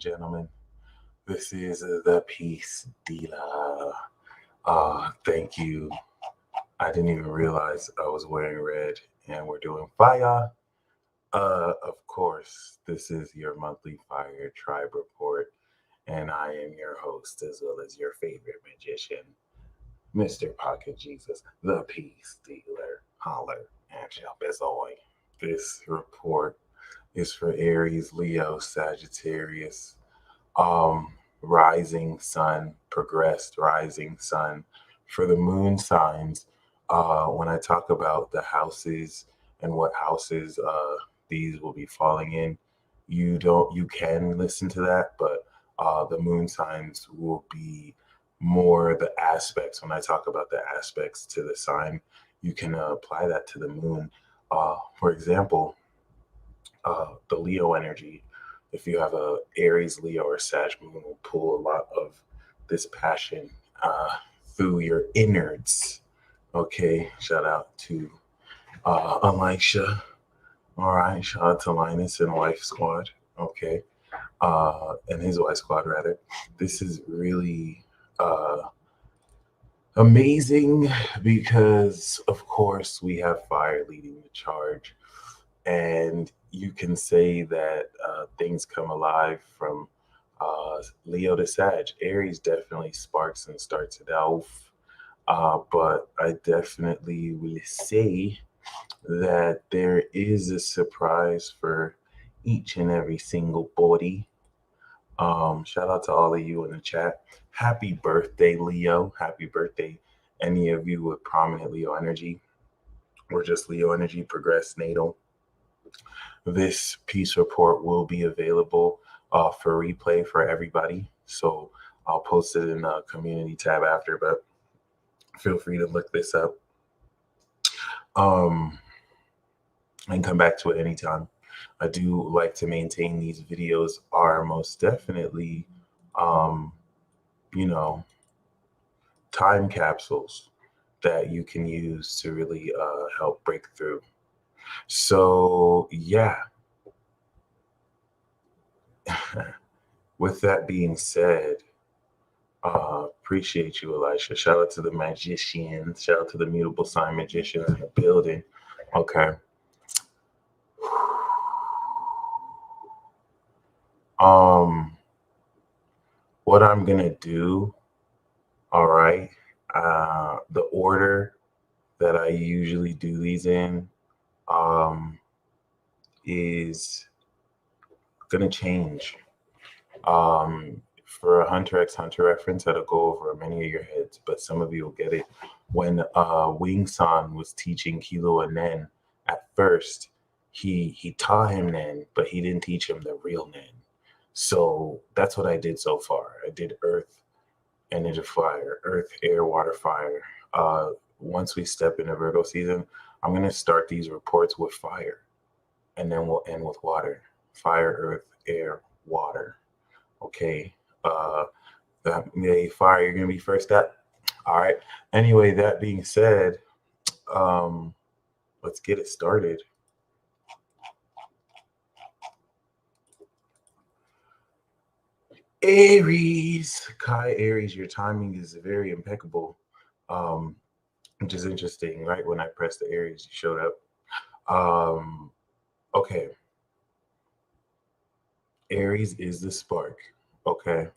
gentlemen. This is the Peace Dealer. Thank you. I didn't even realize I was wearing red, and we're doing fire. Of course, this is your monthly Fire Tribe Report, and I am your host as well as your favorite magician, Mr. Pocket Jesus, the Peace Dealer. Holler at your bezoy. This report is for Aries, Leo, Sagittarius, rising sun, progressed rising sun. For the moon signs, when I talk about the houses and what houses these will be falling in, you can listen to that, but the moon signs will be more the aspects. When I talk about the aspects to the sign, you can apply that to the moon. For example, the Leo energy. If you have a Aries, Leo, or Sag moon, will pull a lot of this passion through your innards. Okay, shout out to Elisha. All right, shout out to Linus and Wife Squad. Okay, and his Wife Squad rather. This is really amazing because, of course, we have fire leading the charge, and you can say that things come alive from Leo to Sag. Aries definitely sparks and starts it off, but I definitely will say that there is a surprise for each and every single body. Shout out to all of you in the chat. Happy birthday, Leo. Happy birthday, any of you with prominent Leo energy or just Leo energy, progress natal. This piece report will be available for replay for everybody. So I'll post it in the community tab after, but feel free to look this up and come back to it anytime. I do like to maintain these videos are most definitely, you know, time capsules that you can use to really help break through. So, yeah. With that being said, appreciate you, Elisha. Shout out to the magicians. Shout out to the mutable sign magician in the building. Okay. What I'm gonna do, all right, the order that I usually do these in is gonna change. For a Hunter x Hunter reference, that'll go over many of your heads, but some of you will get it. When Wing San was teaching Kilo and Nen, at first he taught him Nen, but he didn't teach him the real Nen. So that's what I did so far. I did Earth, Energy, Fire, Earth, Air, Water, Fire. Once we step into Virgo season, I'm gonna start these reports with fire, and then we'll end with water. Fire, Earth, Air, Water. Okay. Fire, you're gonna be first up. All right. Anyway, that being said, let's get it started. Aries, Kai Aries, your timing is very impeccable, which is interesting. Right when I pressed the Aries, you showed up. Okay. Aries is the spark. Okay.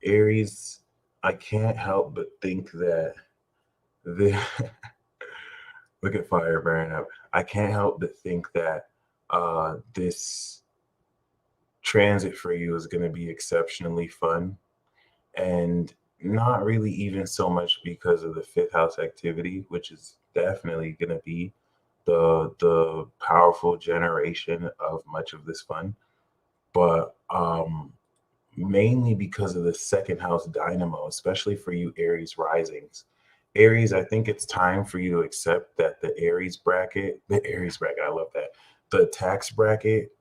Aries, I can't help but think that the look at fire burning up. I can't help but think that this transit for you is going to be exceptionally fun, and not really even so much because of the fifth house activity, which is definitely going to be the powerful generation of much of this fun, but mainly because of the second house dynamo, especially for you Aries risings. Aries, I think it's time for you to accept that the Aries bracket, I love that, the tax bracket,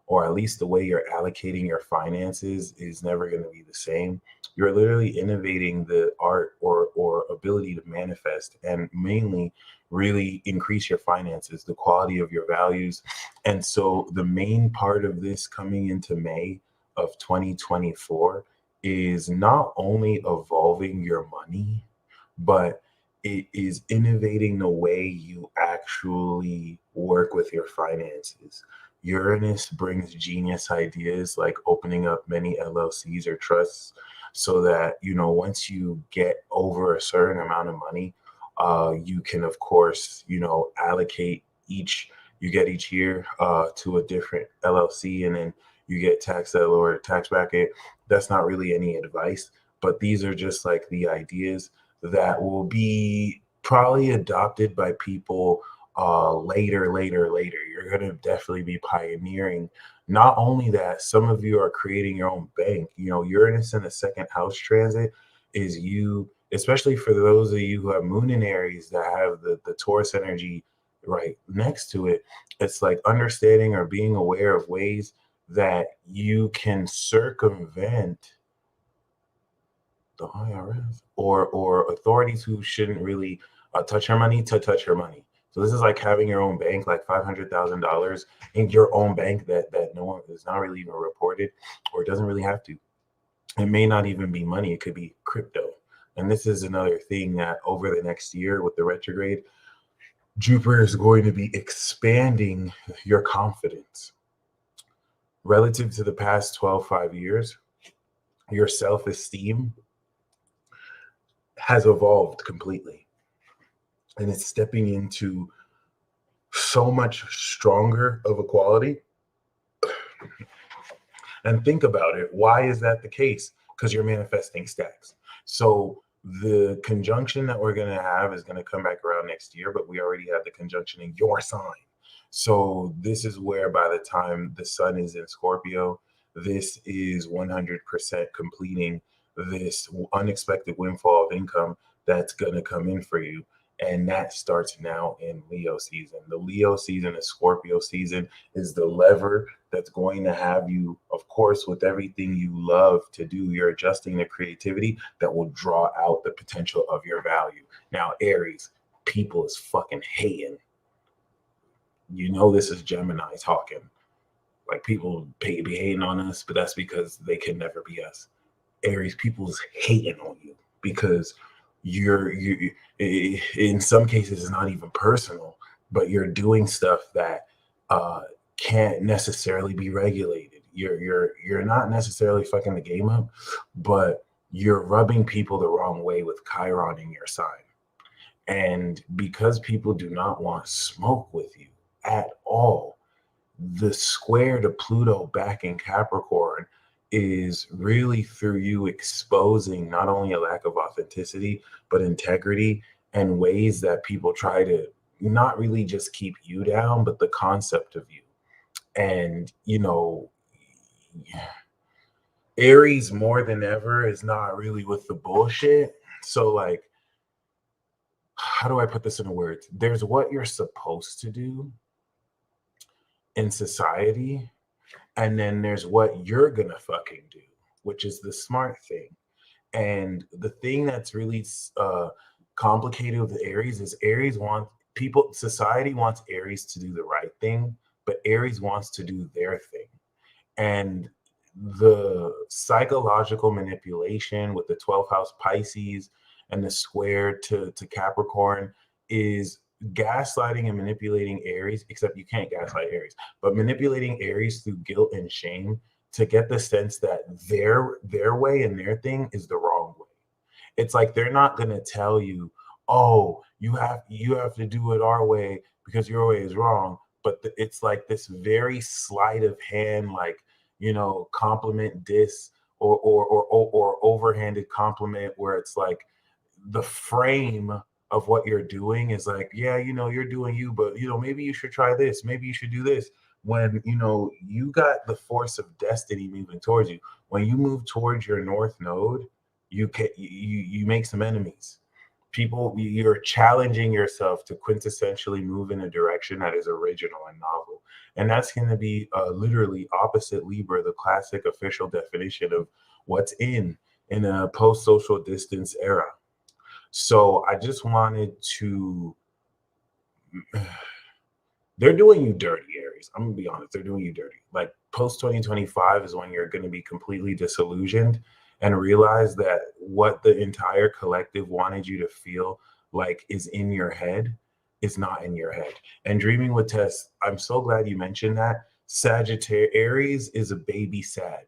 or at least the way you're allocating your finances is never going to be the same. You're literally innovating the art or ability to manifest and mainly really increase your finances, the quality of your values. And so the main part of this coming into May, of 2024 is not only evolving your money, but it is innovating the way you actually work with your finances. Uranus brings genius ideas like opening up many LLCs or trusts so that, once you get over a certain amount of money, you can, of course, allocate you get each year to a different LLC, and then you get taxed at a lower tax bracket. That's not really any advice, but these are just like the ideas that will be probably adopted by people later. You're going to definitely be pioneering. Not only that, some of you are creating your own bank. Uranus in the second house transit is you, especially for those of you who have moon in Aries that have the Taurus energy right next to it. It's like understanding or being aware of ways that you can circumvent the IRS or authorities who shouldn't really touch your money to touch your money. So this is like having your own bank, like $500,000 in your own bank that no one is not really even reported, or doesn't really have to. It may not even be money; it could be crypto. And this is another thing that over the next year with the retrograde, Jupiter is going to be expanding your confidence relative to the past 5 years. Your self-esteem has evolved completely, and it's stepping into so much stronger of a quality. And think about it. Why is that the case? Because you're manifesting stacks. So the conjunction that we're going to have is going to come back around next year, but we already have the conjunction in your sign. So this is where by the time the sun is in Scorpio, this is 100% completing this unexpected windfall of income that's going to come in for you. And that starts now in Leo season. The Leo season, the Scorpio season is the lever that's going to have you, of course, with everything you love to do, you're adjusting the creativity that will draw out the potential of your value. Now, Aries, people is fucking hating. This is Gemini talking. Like people be hating on us, but that's because they can never be us. Aries, people's hating on you because you in some cases it's not even personal, but you're doing stuff that can't necessarily be regulated. You're not necessarily fucking the game up, but you're rubbing people the wrong way with Chiron in your sign. And because people do not want smoke with you at all, the square to Pluto back in Capricorn is really through you exposing not only a lack of authenticity, but integrity and ways that people try to not really just keep you down, but the concept of you. And, Aries more than ever is not really with the bullshit. So, like, how do I put this into words? There's what you're supposed to do in society, and then there's what you're gonna fucking do, which is the smart thing. And the thing that's really complicated with Aries is society wants Aries to do the right thing, but Aries wants to do their thing. And the psychological manipulation with the 12th house Pisces and the square to Capricorn is gaslighting and manipulating Aries, except you can't gaslight Aries, but manipulating Aries through guilt and shame to get the sense that their way and their thing is the wrong way. It's like they're not going to tell you, oh, you have to do it our way because your way is wrong. But it's like this very sleight of hand, like, compliment diss or overhanded compliment, where it's like the frame of what you're doing is like, yeah, you're doing you, but maybe you should try this, maybe you should do this. When you got the force of destiny moving towards you. When you move towards your north node, you make some enemies. You're challenging yourself to quintessentially move in a direction that is original and novel, and that's going to be literally opposite Libra, the classic official definition of what's in a post-social distance era. So I just wanted to they're doing you dirty, Aries. I'm gonna be honest, they're doing you dirty. Like post 2025 is when you're going to be completely disillusioned and realize that what the entire collective wanted you to feel like is in your head is not in your head. And dreaming with Tess, I'm so glad you mentioned that. Sagittarius Aries is a baby Sag.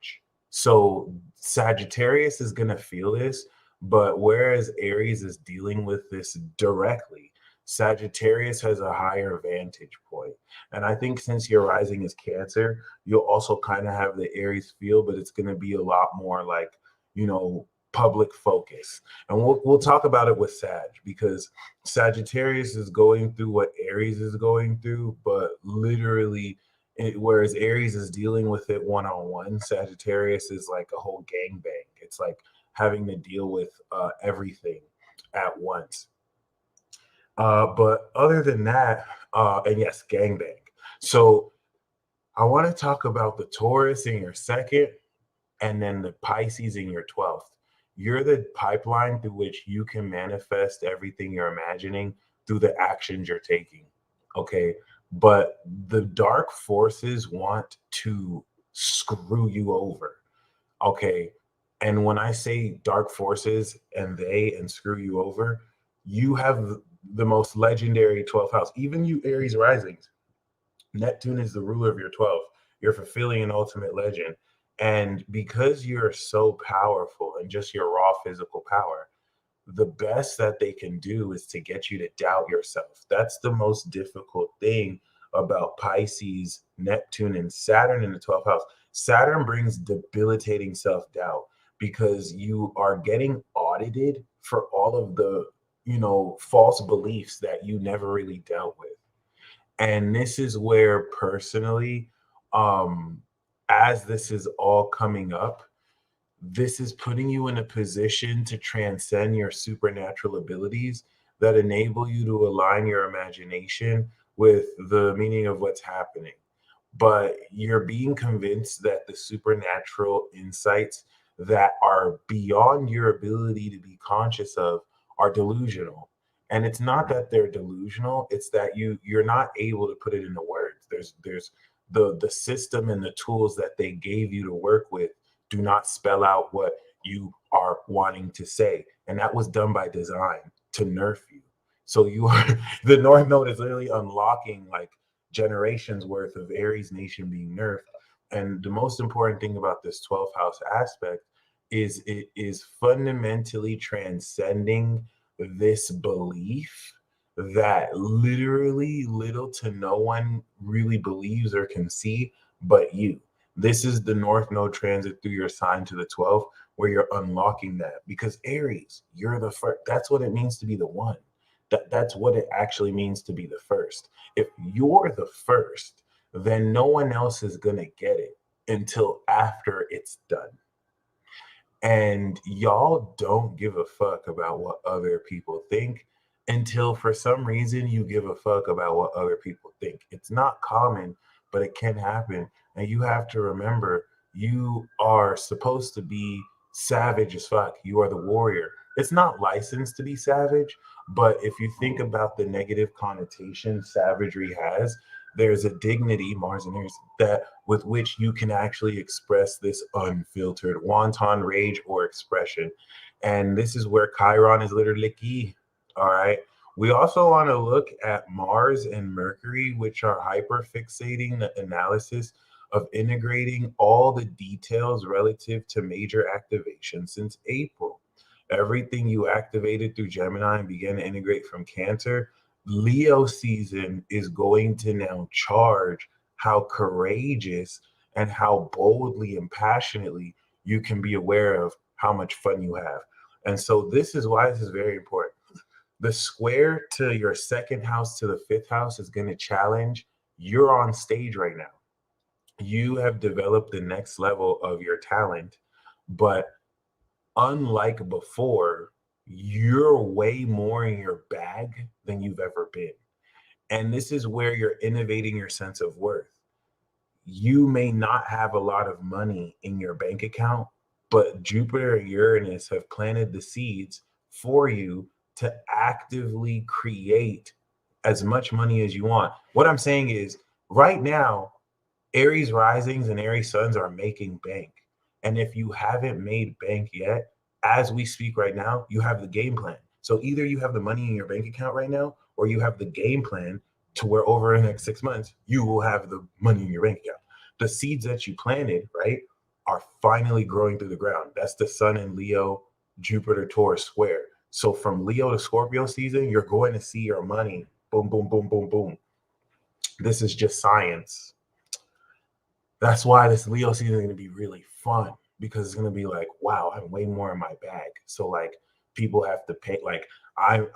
So Sagittarius is going to feel this, but whereas Aries is dealing with this directly, Sagittarius has a higher vantage point. And I think since your rising is Cancer, you'll also kind of have the Aries feel, but it's going to be a lot more like, you know, public focus. And we'll talk about it with Sag because Sagittarius is going through what Aries is going through, but literally whereas Aries is dealing with it one on one, Sagittarius is like a whole gangbang. It's like having to deal with everything at once. But other than that, and yes, gangbang. So I want to talk about the Taurus in your second and then the Pisces in your 12th. You're the pipeline through which you can manifest everything you're imagining through the actions you're taking. Okay. But the dark forces want to screw you over. Okay. And when I say dark forces and screw you over, you have the most legendary 12th house. Even you, Aries risings, Neptune is the ruler of your 12th. You're fulfilling an ultimate legend. And because you're so powerful and just your raw physical power, the best that they can do is to get you to doubt yourself. That's the most difficult thing about Pisces, Neptune, and Saturn in the 12th house. Saturn brings debilitating self doubt because you are getting audited for all of the, you know, false beliefs that you never really dealt with. And this is where personally, um, as this is all coming up, this is putting you in a position to transcend your supernatural abilities that enable you to align your imagination with the meaning of what's happening. But you're being convinced that the supernatural insights that are beyond your ability to be conscious of are delusional. And it's not that they're delusional, it's that you're not able to put it into words. There's the system and the tools that they gave you to work with do not spell out what you are wanting to say. And that was done by design to nerf you. So you are the North Node is literally unlocking like generations worth of Aries nation being nerfed. And the most important thing about this 12th house aspect is it is fundamentally transcending this belief that literally little to no one really believes or can see but you. This is the North Node transit through your sign to the 12th where you're unlocking that because Aries, you're the first. That's what it means to be the one. That's what it actually means to be the first. If you're the first, then no one else is going to get it until after it's done. And y'all don't give a fuck about what other people think until for some reason you give a fuck about what other people think. It's not common, but it can happen. And you have to remember you are supposed to be savage as fuck. You are the warrior. It's not licensed to be savage, but if you think about the negative connotation savagery has, there's a dignity, Mars and Aries, that with which you can actually express this unfiltered wanton rage or expression. And this is where Chiron is literally key. All right. We also want to look at Mars and Mercury, which are hyper fixating the analysis of integrating all the details relative to major activation since April. Everything you activated through Gemini and began to integrate from Cancer, Leo season is going to now charge how courageous and how boldly and passionately you can be aware of how much fun you have. And so this is why this is very important. The square to your second house to the fifth house is going to challenge. You're on stage right now. You have developed the next level of your talent, but unlike before, you're way more in your bag than you've ever been. And this is where you're innovating your sense of worth. You may not have a lot of money in your bank account, but Jupiter and Uranus have planted the seeds for you to actively create as much money as you want. What I'm saying is, right now, Aries risings and Aries suns are making bank. And if you haven't made bank yet, as we speak right now, you have the game plan. So either you have the money in your bank account right now, or you have the game plan to where over the next 6 months, you will have the money in your bank account. The seeds that you planted, right, are finally growing through the ground. That's the sun in Leo, Jupiter, Taurus square. So from Leo to Scorpio season, you're going to see your money. Boom, boom, boom, boom, boom. This is just science. That's why this Leo season is going to be really fun because it's going to be like, wow, I have way more in my bag. So like people have to pay. Like I'm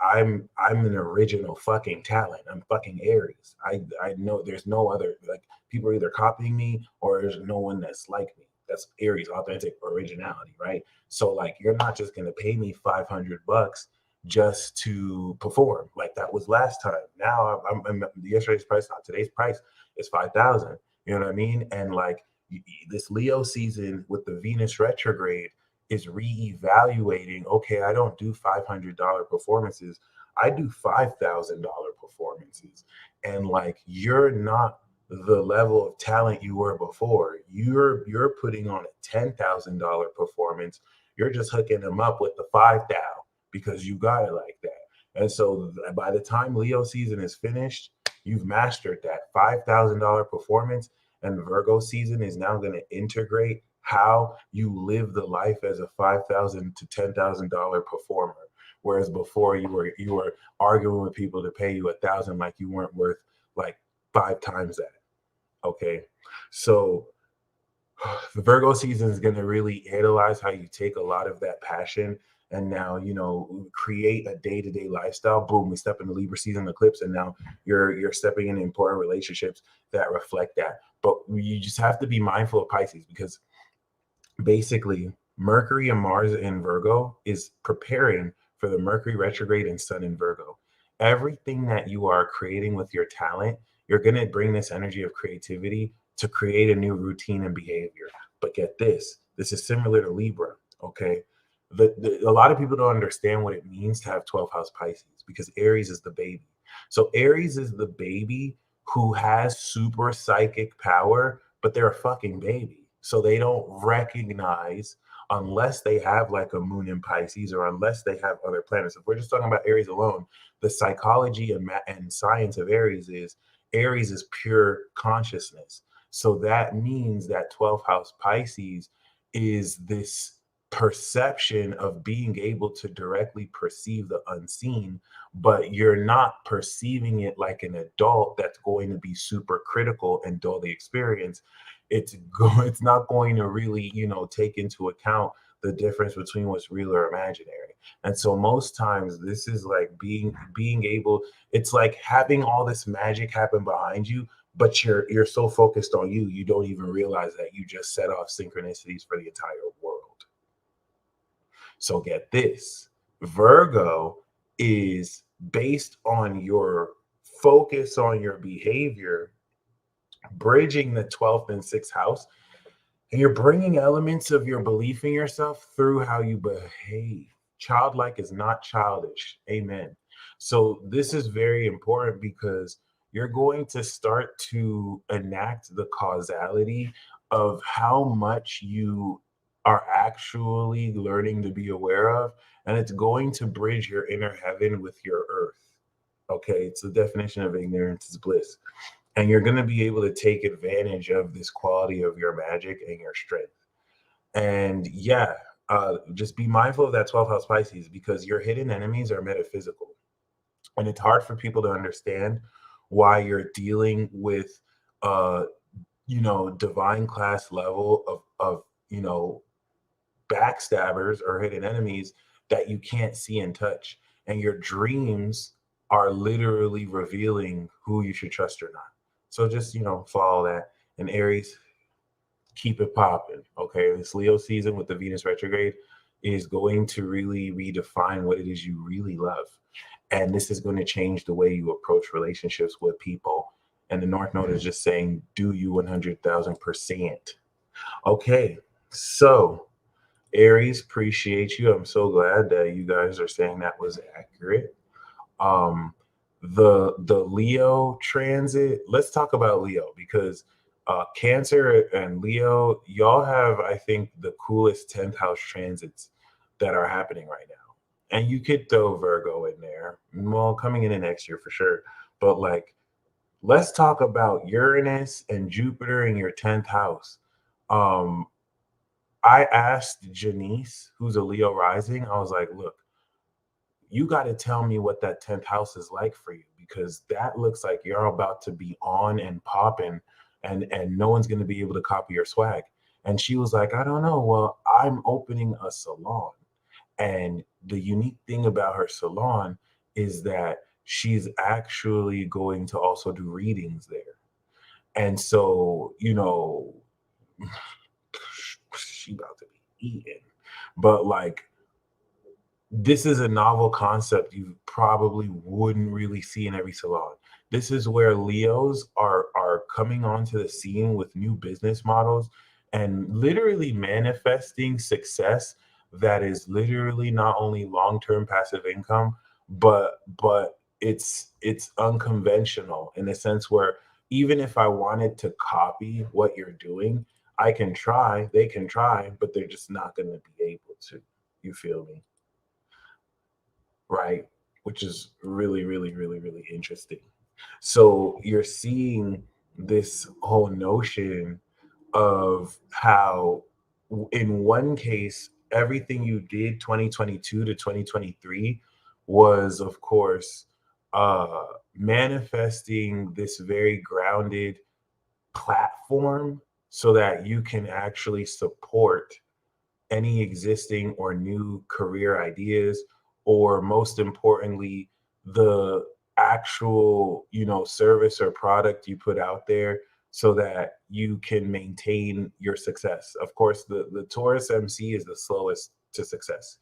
an original fucking talent. I'm fucking Aries. I know there's no other, like people are either copying me or there's no one that's like me. That's Aries, authentic originality, right? So like you're not just going to pay me $500 just to perform like that was last time. Now I'm yesterday's price, not today's price is 5,000. You know what I mean? And like this Leo season with the Venus retrograde is reevaluating. Okay, I don't do $500 performances. I do $5,000 performances. And like you're not the level of talent you were before. You're putting on a $10,000 performance. You're just hooking them up with the 5,000 because you got it like that. And so by the time Leo season is finished, you've mastered that $5,000 performance, and Virgo season is now going to integrate how you live the life as a $5,000 to $10,000 performer. Whereas before you were arguing with people to pay you 1,000 like you weren't worth like 5 times that. Okay, so the Virgo season is going to really analyze how you take a lot of that passion and now create a day-to-day lifestyle. Boom, we step into Libra season eclipse, and now you're stepping into important relationships that reflect that. But you just have to be mindful of Pisces because basically Mercury and Mars in Virgo is preparing for the Mercury retrograde and Sun in Virgo. Everything that you are creating with your talent, you're going to bring this energy of creativity to create a new routine and behavior. But get this is similar to Libra. Okay, a lot of people don't understand what it means to have 12th house Pisces because Aries is the baby. So Aries is the baby who has super psychic power, but they're a fucking baby. So they don't recognize unless they have like a moon in Pisces or unless they have other planets. If we're just talking about Aries alone, the psychology and science of Aries is pure consciousness. So that means that 12th house Pisces is this perception of being able to directly perceive the unseen, but you're not perceiving it like an adult that's going to be super critical and dull the experience. It's not going to really take into account the difference between what's real or imaginary. And so most times this is like being able, it's like having all this magic happen behind you, but you're so focused on you don't even realize that you just set off synchronicities for the entire world. So get this, Virgo is based on your focus on your behavior, bridging the 12th and 6th house, and you're bringing elements of your belief in yourself through how you behave. Childlike is not childish. Amen. So this is very important because you're going to start to enact the causality of how much you are actually learning to be aware of. And it's going to bridge your inner heaven with your earth. Okay. It's the definition of ignorance is bliss, and you're going to be able to take advantage of this quality of your magic and your strength. And yeah, just be mindful of that 12th house Pisces because your hidden enemies are metaphysical, and it's hard for people to understand why you're dealing with uh divine class level of backstabbers or hidden enemies that you can't see and touch, and your dreams are literally revealing who you should trust or not. So just follow that. And Aries, keep it popping. Okay, this Leo season with the Venus retrograde is going to really redefine what it is you really love, and this is going to change the way you approach relationships with people. And the North Node is just saying, do you 100,000%. Okay, so Aries, appreciate you. I'm so glad that you guys are saying that was accurate. Um, the Leo transit. Let's talk about Leo because Cancer and Leo, y'all have, I think, the coolest 10th house transits that are happening right now. And you could throw Virgo in there. Well, coming in the next year for sure. But like, let's talk about Uranus and Jupiter in your 10th house. Um, I asked Janice, who's a Leo rising, I was like, look, you got to tell me what that 10th house is like for you, because that looks like you're about to be on and popping, and no one's going to be able to copy your swag. And she was like, I don't know, well, I'm opening a salon, and the unique thing about her salon is that she's actually going to also do readings there. And so, she about to be eaten. But like, this is a novel concept you probably wouldn't really see in every salon. This is where Leos are coming onto the scene with new business models and literally manifesting success that is literally not only long-term passive income, but it's unconventional in the sense where even if I wanted to copy what you're doing, I can try, they can try, but they're just not going to be able to. You feel me? Right? Which is really, really, really, really interesting. So you're seeing this whole notion of how, in one case, everything you did 2022 to 2023 was, of course, uh, manifesting this very grounded platform so that you can actually support any existing or new career ideas, or most importantly, the actual, service or product you put out there so that you can maintain your success. Of course, the Taurus MC is the slowest to success,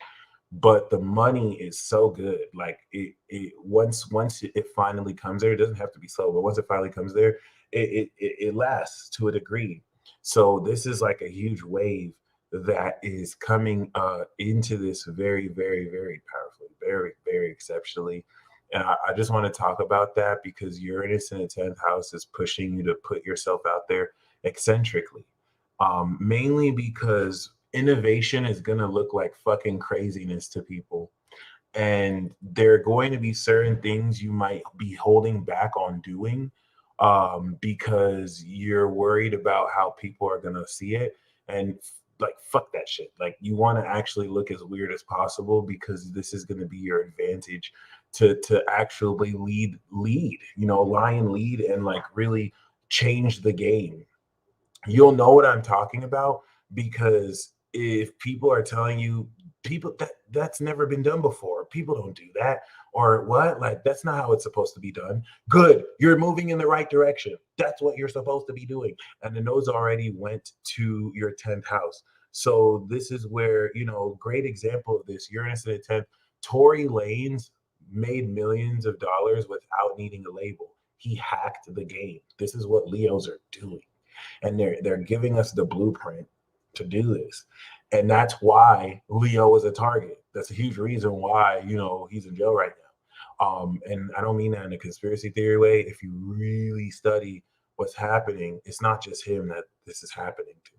but the money is so good. Like it once it finally comes there, it doesn't have to be slow, but once it finally comes there, it lasts to a degree. So this is like a huge wave that is coming into this very, very, very powerfully, very, very exceptionally. And I just want to talk about that because Uranus in the 10th house is pushing you to put yourself out there eccentrically. Mainly because innovation is going to look like fucking craziness to people. And there are going to be certain things you might be holding back on doing because you're worried about how people are going to see it. And like, fuck that shit. Like, you want to actually look as weird as possible because this is going to be your advantage to actually lead, lion lead and like really change the game. You'll know what I'm talking about because if people are telling you, people that's never been done before, people don't do that, or what, like, that's not how it's supposed to be done. Good, you're moving in the right direction. That's what you're supposed to be doing. And the nose already went to your 10th house. So this is where, great example of this, Uranus in the 10th. Tory Lanez made millions of dollars without needing a label. He hacked the game. This is what Leos are doing, and they're giving us the blueprint to do this. And that's why Leo is a target. That's a huge reason why, he's in jail right now. And I don't mean that in a conspiracy theory way. If you really study what's happening, it's not just him that this is happening to.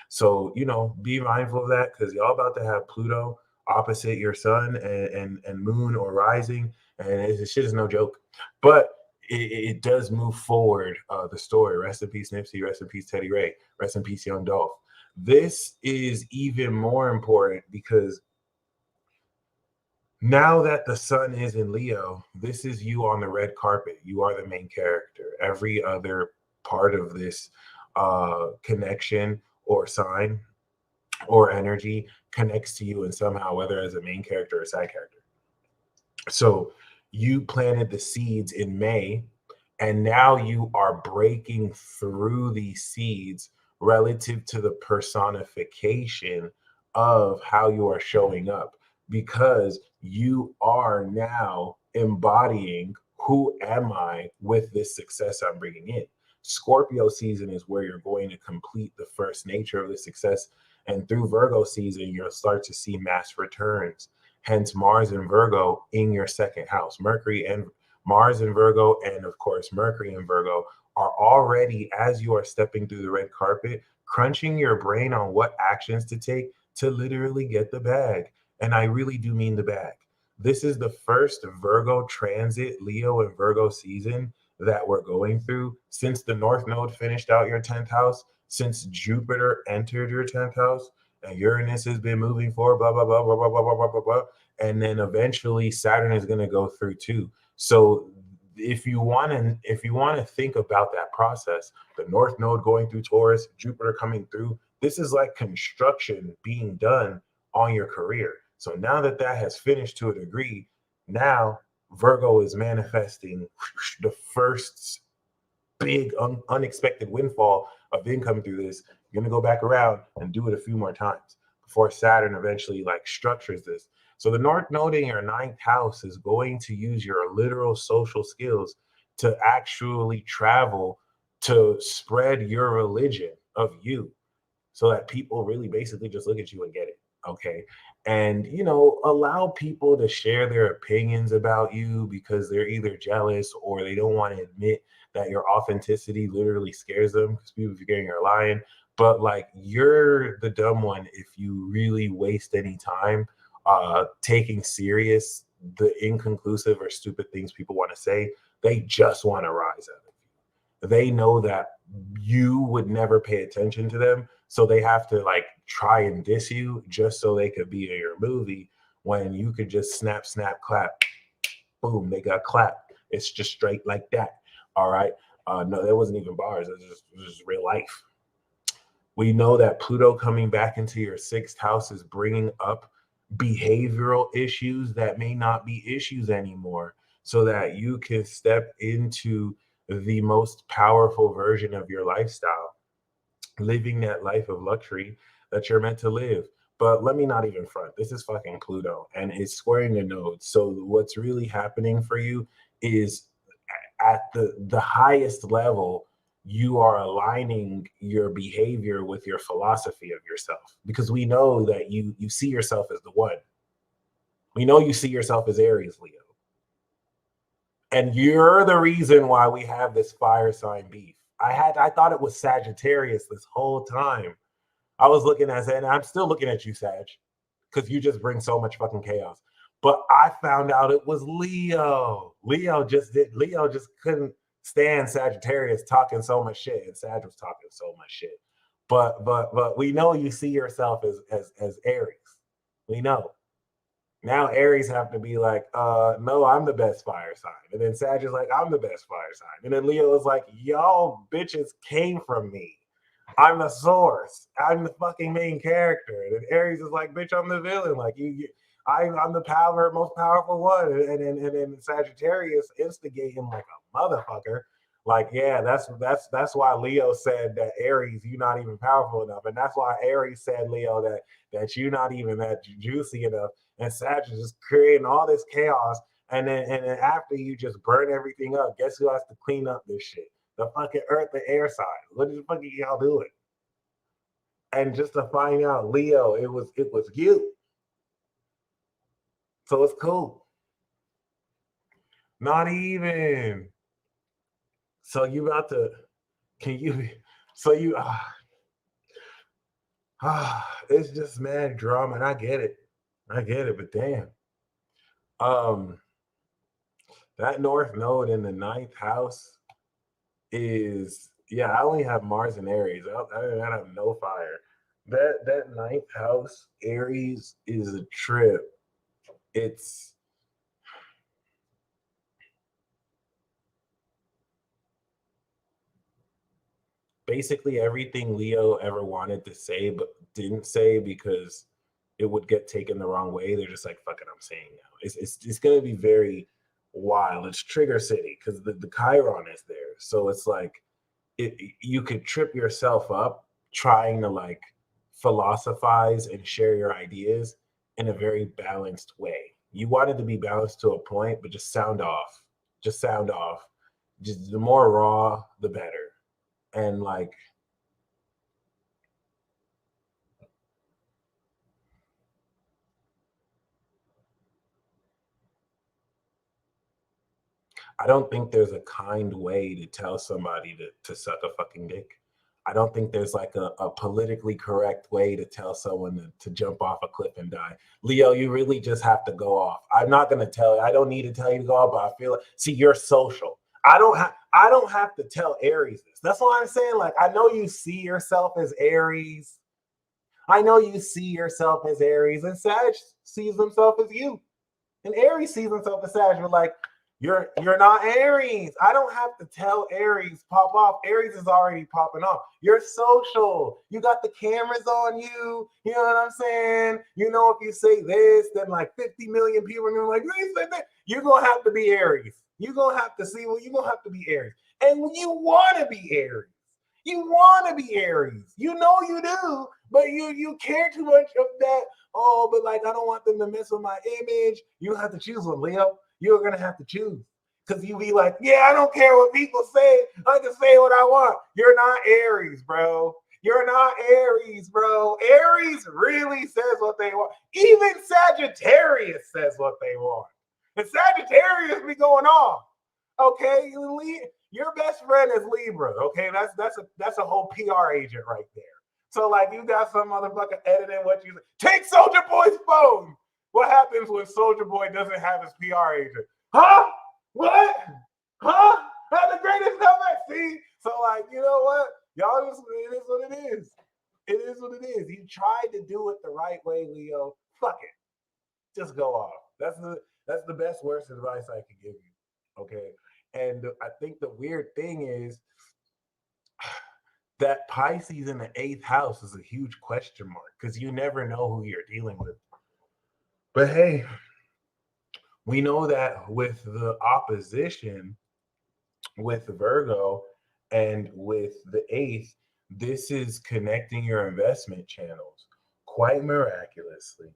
So, be mindful of that because y'all about to have Pluto opposite your sun and moon or rising. And this shit is no joke. But it does move forward the story. Rest in peace, Nipsey. Rest in peace, Teddy Ray. Rest in peace, Young Dolph. This is even more important because now that the sun is in Leo, this is you on the red carpet. You are the main character. Every other part of this connection or sign or energy connects to you in somehow, whether as a main character or side character. So you planted the seeds in May, and now you are breaking through these seeds relative to the personification of how you are showing up, because you are now embodying who am I with this success I'm bringing in. Scorpio season is where you're going to complete the first nature of the success. And through Virgo season, you'll start to see mass returns. Hence, Mars and Virgo in your second house. Mars in Virgo and of course Mercury in Virgo are already, as you are stepping through the red carpet, crunching your brain on what actions to take to literally get the bag. And I really do mean the bag. This is the first Virgo transit, Leo and Virgo season that we're going through since the North Node finished out your 10th house, since Jupiter entered your 10th house, and Uranus has been moving forward, blah, blah, blah, blah, blah, blah, blah, blah, blah, blah. And then eventually Saturn is going to go through too. So if you want to think about that process, the North Node going through Taurus, Jupiter coming through, this is like construction being done on your career. So now that that has finished to a degree, now Virgo is manifesting the first big unexpected windfall of income through this. You're going to go back around and do it a few more times before Saturn eventually like structures this. So the North Node in your ninth house is going to use your literal social skills to actually travel to spread your religion of you, so that people really basically just look at you and get it. Okay. And, allow people to share their opinions about you because they're either jealous or they don't want to admit that your authenticity literally scares them because people figuring you're lying. But like, you're the dumb one if you really waste any time taking serious the inconclusive or stupid things people want to say. They just want to rise up. They know that you would never pay attention to them, so they have to like try and diss you just so they could be in your movie, when you could just snap snap clap, boom, they got clapped. It's just straight like that. All right. No, that wasn't even bars. It was just real life. We know that Pluto coming back into your sixth house is bringing up behavioral issues that may not be issues anymore, so that you can step into the most powerful version of your lifestyle, living that life of luxury that you're meant to live. But let me not even front. This is fucking Pluto and it's squaring the nodes. So what's really happening for you is at the highest level, you are aligning your behavior with your philosophy of yourself, because we know that you see yourself as the one. We know you see yourself as Aries, Leo. And you're the reason why we have this fire sign beef. I thought it was Sagittarius this whole time. I was looking at it, and I'm still looking at you, Sag, because you just bring so much fucking chaos. But I found out it was Leo. Leo just couldn't stand Sagittarius talking so much shit, and Sag was talking so much shit. But we know you see yourself as Aries. We know. Now Aries have to be like, no, I'm the best fire sign. And then Sag is like, I'm the best fire sign. And then Leo is like, y'all bitches came from me. I'm the source. I'm the fucking main character. And Aries is like, bitch, I'm the villain. Like I'm the most powerful one. And then Sagittarius instigating like a motherfucker. Like, yeah, that's why Leo said that Aries, you're not even powerful enough. And that's why Aries said, Leo, that you're not even that juicy enough. And Sag is just creating all this chaos. And then after you just burn everything up, guess who has to clean up this shit? The fucking earth and air sign. What the fuck are y'all doing? And just to find out, Leo, it was you. So it's cool. Not even. So you about to, can you, so you, it's just mad drama, and I get it. I get it, but damn. Um, that North Node in the ninth house is, yeah, I only have Mars and Aries. I have no fire. That ninth house, Aries, is a trip. It's basically everything Leo ever wanted to say but didn't say because it would get taken the wrong way. They're just like, fuck it, I'm saying now. It's gonna be very wild. It's trigger city because the Chiron is there. So it's like you could trip yourself up trying to like philosophize and share your ideas in a very balanced way. You wanted to be balanced to a point, but just sound off. Just sound off. Just the more raw, the better. And like, I don't think there's a kind way to tell somebody to suck a fucking dick. I don't think there's like a politically correct way to tell someone to jump off a cliff and die. Leo, you really just have to go off. I'm not gonna tell you, I don't need to tell you to go off, but I feel like, see, you're social. I don't have to tell Aries this. That's what I'm saying. Like, I know you see yourself as Aries. I know you see yourself as Aries, and Sag sees himself as you. And Aries sees himself as Sag. We're like, you're not Aries. I don't have to tell Aries pop off. Aries is already popping off. You're social. You got the cameras on you. You know what I'm saying? You know, if you say this, then like 50 million people are gonna be like, they said that. You're gonna have to be Aries. You're gonna have to see, well, you're gonna have to be Aries. And when you wanna be Aries, you wanna be Aries. You know you do, but you care too much of that. Oh, but like I don't want them to mess with my image. You have to choose one, Leo. You're gonna have to choose. Because you be like, yeah, I don't care what people say. I can say what I want. You're not Aries, bro. You're not Aries, bro. Aries really says what they want. Even Sagittarius says what they want. And Sagittarius be going off. Okay, your best friend is Libra. Okay, that's a whole PR agent right there. So like you got some motherfucker editing what you take Soldier Boy's phone. What happens when Soldier Boy doesn't have his PR agent? Huh? What? Huh? That's the greatest ever. See? So like, you know what? Y'all just, it is what it is. It is what it is. You tried to do it the right way, Leo. Fuck it. Just go off. That's the best worst advice I could give you. Okay. And I think the weird thing is that Pisces in the eighth house is a huge question mark because you never know who you're dealing with. But hey, we know that with the opposition with Virgo and with the eighth, this is connecting your investment channels quite miraculously.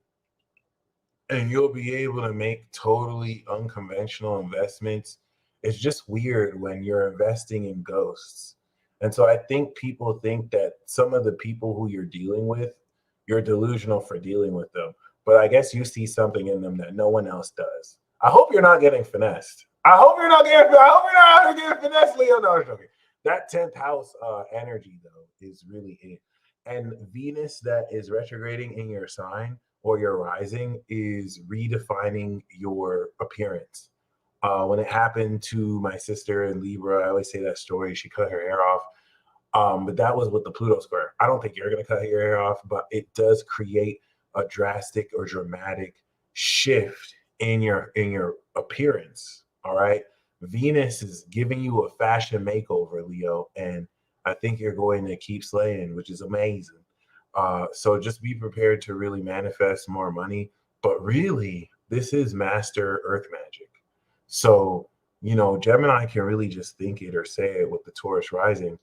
And you'll be able to make totally unconventional investments. It's just weird when you're investing in ghosts. And so I think people think that some of the people who you're dealing with, you're delusional for dealing with them. But I guess you see something in them that no one else does. I hope you're not getting finessed. I hope you're not getting finessed, Leo. No, I'm joking. That 10th house energy, though, is really it. And Venus that is retrograding in your sign or your rising is redefining your appearance. When it happened to my sister in Libra, I always say that story. She cut her hair off. But that was with the Pluto square. I don't think you're going to cut your hair off, but it does create a drastic or dramatic shift in your appearance. All right. Venus is giving you a fashion makeover, Leo, and I think you're going to keep slaying, which is amazing. So just be prepared to really manifest more money. But really, this is master earth magic. So, Gemini can really just think it or say it with the Taurus rising,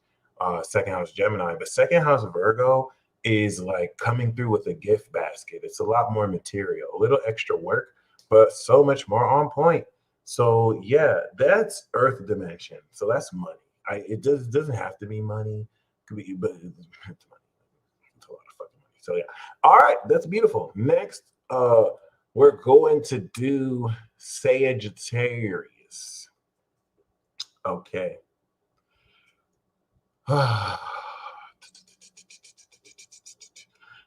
second house Gemini. But second house Virgo is like coming through with a gift basket. It's a lot more material, a little extra work, but so much more on point. So yeah, that's earth dimension. So that's money. It doesn't have to be money. Could be, but it's money. It's a lot of fucking money. So yeah. All right, that's beautiful. Next, we're going to do Sagittarius. Okay.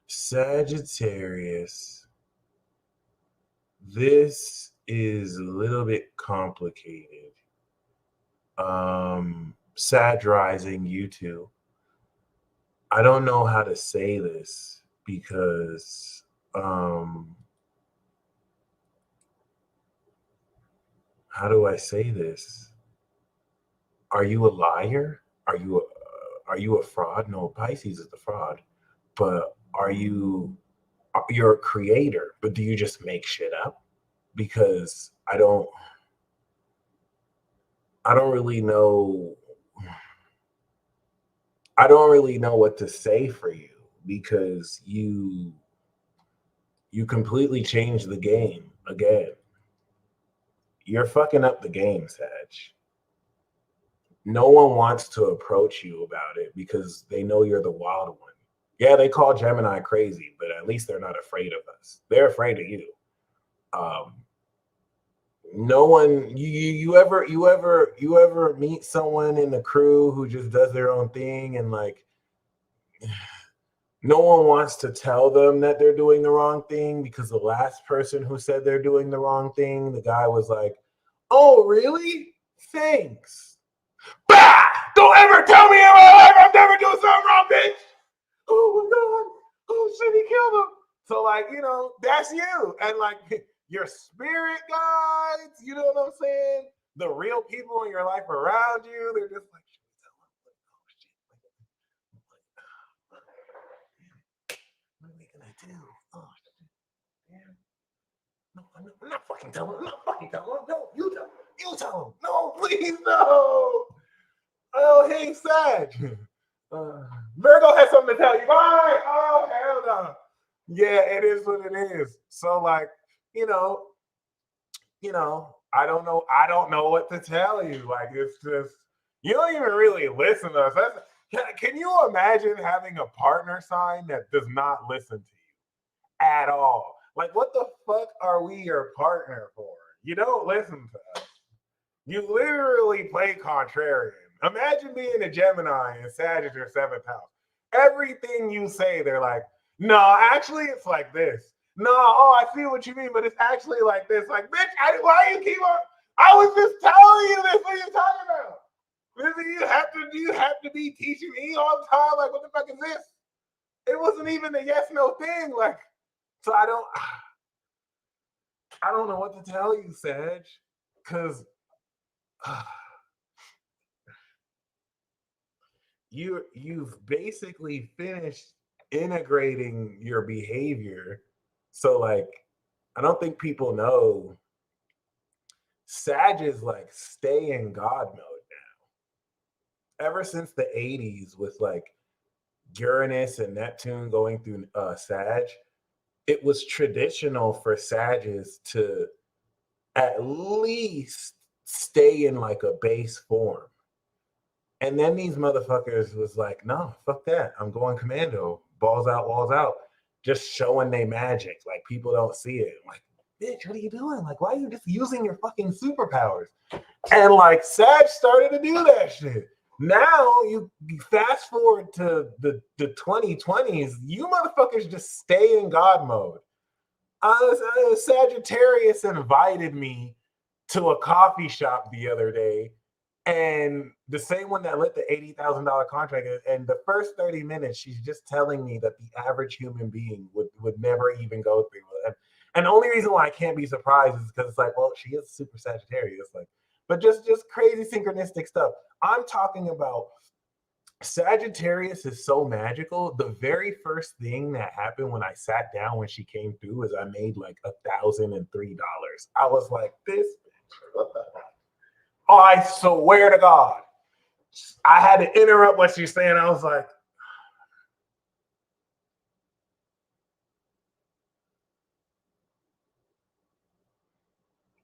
Sagittarius. This is a little bit complicated. Sag rising, you two. I don't know how to say this because how do I say this? Are you a liar? Are you a fraud? No, Pisces is the fraud. But you're a creator, but do you just make shit up? Because I don't really know. I don't really know what to say for you because you completely changed the game again. You're fucking up the game, Sag. No one wants to approach you about it because they know you're the wild one. Yeah, they call Gemini crazy, but at least they're not afraid of us. They're afraid of you. Um, No one you ever meet someone in the crew who just does their own thing and like no one wants to tell them that they're doing the wrong thing because the last person who said they're doing the wrong thing, the guy was like, "Oh, really? Thanks." Bah! Don't ever tell me in my life I'm never doing something wrong, bitch. Oh my god. Oh shit, he killed him. So like, that's you. And like your spirit guides, you know what I'm saying? The real people in your life around you, they're just like, what are we gonna do? Oh shit, damn. No, I'm not fucking telling him. I'm not fucking telling him. No, you tell him. You tell him. No, please, no. Oh, hey, Sag. Virgo has something to tell you. Bye. Oh, hell no. Yeah, it is what it is. So, like, you know, I don't know what to tell you. Like, it's just you don't even really listen to us. Can you imagine having a partner sign that does not listen to you at all? Like, what the fuck are we your partner for? You don't listen to us. You literally play contrarian. Imagine being a Gemini and Sag is your seventh house. Everything you say, they're like, no, actually, it's like this. No, oh, I see what you mean, but it's actually like this. Like, bitch, why you keep on? I was just telling you this. What are you talking about? You have to be teaching me all the time. Like, what the fuck is this? It wasn't even a yes no thing. Like, so I don't know what to tell you, Sag, because you've basically finished integrating your behavior. So like I don't think people know Sag is like stay in God mode now. Ever since the 80s with like Uranus and Neptune going through Sag, it was traditional for Sages to at least stay in like a base form. And then these motherfuckers was like, no, fuck that. I'm going commando. Balls out, walls out. Just showing they magic. Like people don't see it. I'm like, bitch, what are you doing? Like, why are you just using your fucking superpowers? And like Sag started to do that shit. Now you fast forward to the 2020s, you motherfuckers just stay in God mode. Sagittarius invited me to a coffee shop the other day, and the same one that lit the $80,000 contract. And the first 30 minutes, she's just telling me that the average human being would never even go through it. And the only reason why I can't be surprised is because it's like, well, she is super Sagittarius, like, but just crazy synchronistic stuff. I'm talking about Sagittarius is so magical. The very first thing that happened when I sat down when she came through is I made like $1,003. I was like, this bitch, what the heck? Oh, I swear to God. I had to interrupt what she's saying. I was like,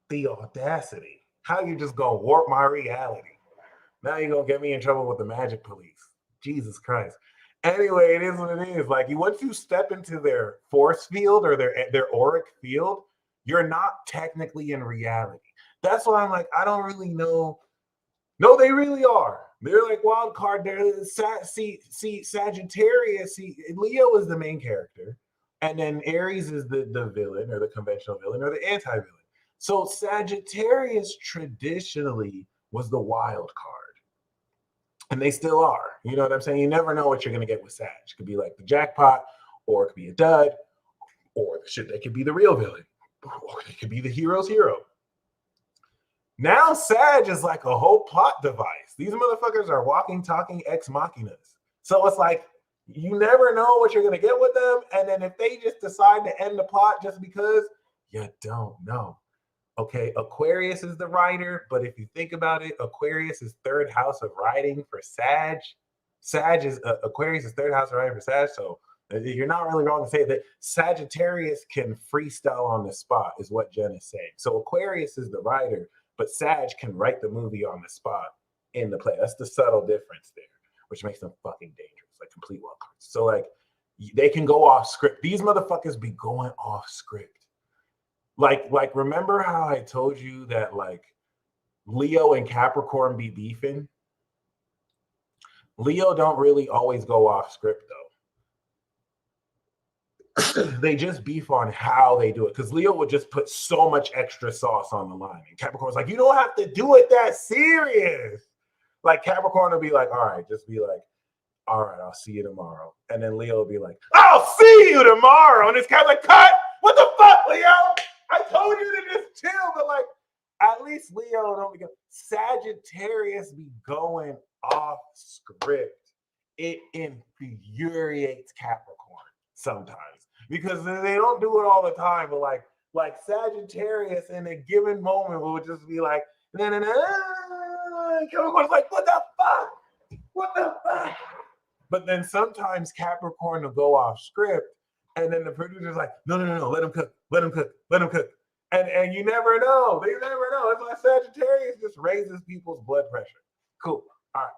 the audacity. How you just gonna warp my reality? Now you're gonna get me in trouble with the magic police. Jesus Christ. Anyway, it is what it is. Like once you step into their force field or their auric field, you're not technically in reality. That's why I'm like, I don't really know. No, they really are. They're like wild card. See, Sagittarius. See, Leo is the main character, and then Aries is the villain or the conventional villain or the anti-villain. So Sagittarius traditionally was the wild card. And they still are. You know what I'm saying? You never know what you're going to get with Sag. It could be like the jackpot, or it could be a dud, or the shit that could be the real villain, or it could be the hero's hero. Now Sag is like a whole plot device. These motherfuckers are walking, talking ex machinas. So it's like you never know what you're going to get with them. And then if they just decide to end the plot just because, you don't know. Okay, Aquarius is the writer, but if you think about it, Aquarius is third house of writing for Sag. Sag is Aquarius is third house of writing for Sag, so you're not really wrong to say that Sagittarius can freestyle on the spot, is what Jen is saying. So Aquarius is the writer, but Sag can write the movie on the spot in the play. That's the subtle difference there, which makes them fucking dangerous, like complete wild cards. So like they can go off script. These motherfuckers be going off script. Like remember how I told you that like Leo and Capricorn be beefing? Leo don't really always go off script though. They just beef on how they do it because Leo would just put so much extra sauce on the line, and Capricorn's like, you don't have to do it that serious. Like Capricorn will be like, all right, just be like, all right, I'll see you tomorrow. And then Leo will be like, I'll see you tomorrow. And it's kind of like, cut. What the fuck, Leo? I told you to just chill, but like, at least Leo don't be Sagittarius be going off script. It infuriates Capricorn sometimes because they don't do it all the time. But like Sagittarius in a given moment will just be like, nah, nah, nah. Capricorn's like, what the fuck? What the fuck? But then sometimes Capricorn will go off script, and then the producer's like, no, no, no, no, let him cook, let him cook, let him cook. And you never know. They never know. That's why Sagittarius just raises people's blood pressure. Cool. All right.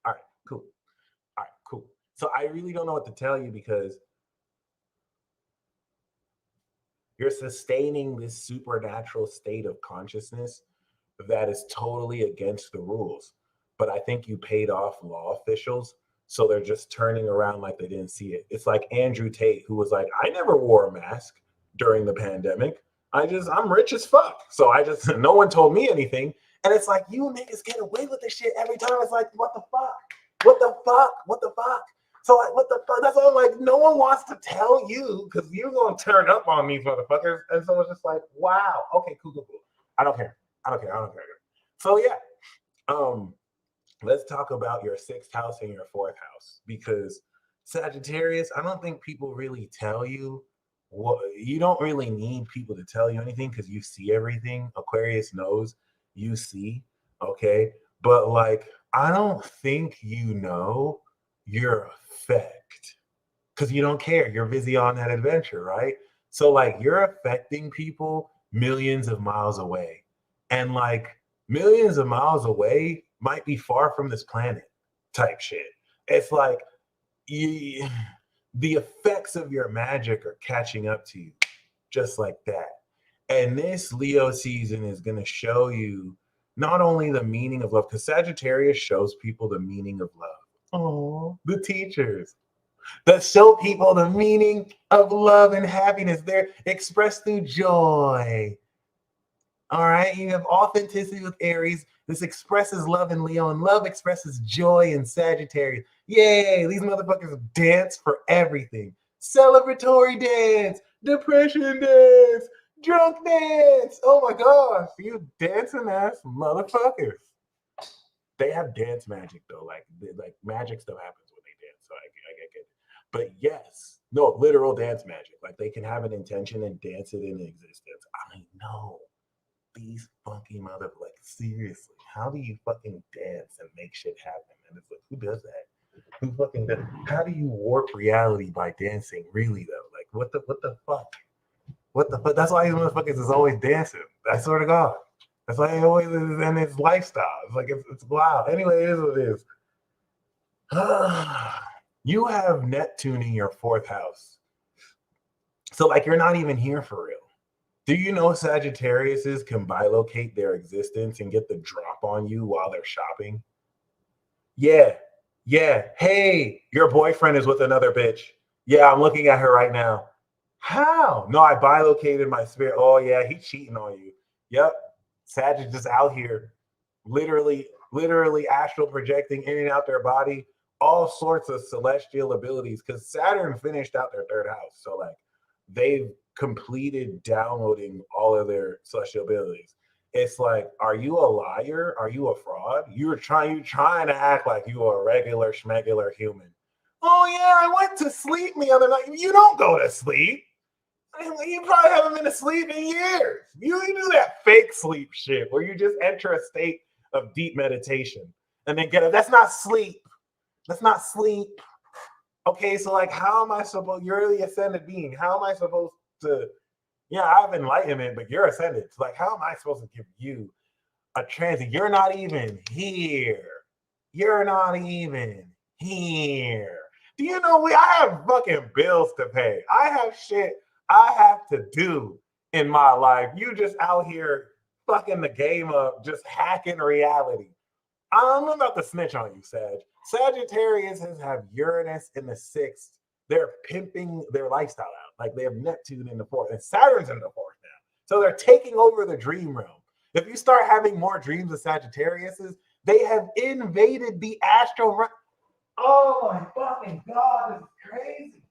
All right. Cool. All right. Cool. So I really don't know what to tell you because you're sustaining this supernatural state of consciousness that is totally against the rules. But I think you paid off law officials. So they're just turning around like they didn't see it. It's like Andrew Tate, who was like, I never wore a mask during the pandemic. I'm rich as fuck. So no one told me anything. And it's like, you niggas get away with this shit every time. It's like, what the fuck? What the fuck? What the fuck? So like, what the fuck? That's all I'm like, no one wants to tell you because you're going to turn up on these motherfuckers. And so it's just like, wow. Okay, cool, cool, cool. I don't care. I don't care. I don't care. So yeah. Let's talk about your sixth house and your fourth house because Sagittarius, I don't think people really tell you what you don't really need people to tell you anything because you see everything. Aquarius knows you see, okay? But like, I don't think you know your effect because you don't care. You're busy on that adventure, right? So like you're affecting people millions of miles away. And like millions of miles away might be far from this planet type shit. It's like you, the effects of your magic are catching up to you just like that. And this Leo season is going to show you not only the meaning of love, because Sagittarius shows people the meaning of love. Oh, the teachers that show people the meaning of love and happiness. They're expressed through joy. All right, you have authenticity with Aries. This expresses love in Leo, and love expresses joy in Sagittarius. Yay, these motherfuckers dance for everything. Celebratory dance, depression dance, drunk dance. Oh my gosh, you dancing ass motherfuckers. They have dance magic though, like magic stuff happens when they dance. So I get it. But yes, no, literal dance magic. Like they can have an intention and dance it into existence. I know these funky mother, like seriously, how do you fucking dance and make shit happen? And it's like, who does that? Who fucking does? How do you warp reality by dancing? Really though, like what the fuck? What the fuck? That's why these motherfuckers is always dancing. I swear to God. That's why they always is in its lifestyle. It's like it's wild. Anyway, it is what it is. You have Neptune in your fourth house. So like you're not even here for real. Do you know Sagittariuses can bilocate their existence and get the drop on you while they're shopping? Yeah. Yeah. Hey, your boyfriend is with another bitch. Yeah, I'm looking at her right now. How? No, I bilocated my spirit. Oh yeah, he's cheating on you. Yep. Sag is just out here literally astral projecting in and out their body, all sorts of celestial abilities because Saturn finished out their third house. So like they've completed downloading all of their celestial abilities. It's like, are you a liar? Are you a fraud? You're trying to act like you are a regular schmegular human. Oh yeah, I went to sleep the other night. You don't go to sleep. You probably haven't been asleep in years. You do that fake sleep shit where you just enter a state of deep meditation and then get up. That's not sleep. That's not sleep. Okay, so like, how am I supposed? You're the ascended being. How am I supposed to? Yeah, I have enlightenment, but you're ascended. So like, how am I supposed to give you a transit? You're not even here. You're not even here. Do you know I have fucking bills to pay? I have shit I have to do. in my life. You just out here fucking the game up, just hacking reality. I'm about to snitch on you, Sag. Sagittarius have Uranus in the sixth. They're pimping their lifestyle out. Like they have Neptune in the fourth, and Saturn's in the fourth now. So they're taking over the dream realm. If you start having more dreams of Sagittariuses, they have invaded the astral realm. Oh my fucking God, this is crazy.